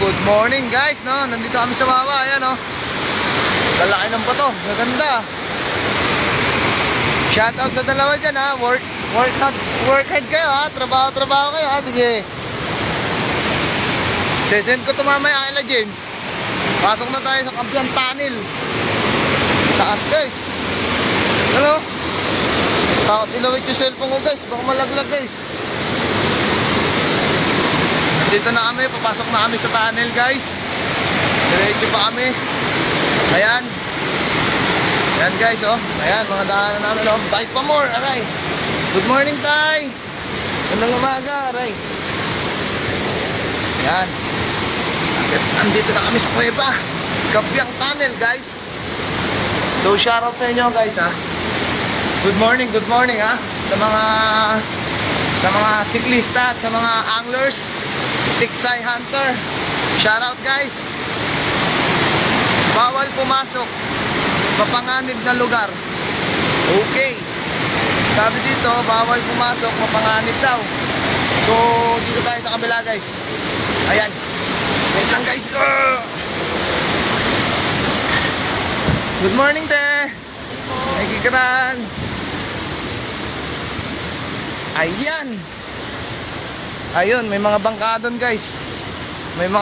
good morning guys, no? Nandito kami sa baba, ayan, no? Lalaki ng bato, maganda. Shoutout sa dalawa dyan, ha? Work hard kayo, ha? Trabaho kayo, ha? Sige. Sesend ko to mamaya kay James. Pasok na tayo sa Campiang Tunnel. Taas guys. Ano? Takot ilawit yung cellphone ko guys, baka malaglag guys. Dito na kami, papasok na kami sa tunnel guys. Diretso pa kami. Ayan. Ayan guys, oh. Ayan, mga daanan namin, oh. Bike pa more, aray. Good morning, Tay. Gandang umaga, aray. Ayan. Andito na kami sa kuweba. Campiang Tunnel guys. So shoutout sa inyo guys, ha. Good morning, ha. Sa mga siklista at sa mga anglers, tiksay hunter, shoutout guys. Bawal pumasok mapanganib na lugar. Okay. Sabi dito, bawal pumasok mapanganib daw. So dito tayo sa kabila guys. Ayan. Wait lang guys. Good morning, te. Ay kikaran. Ayan. Ayun, may mga bangka doon guys. May mga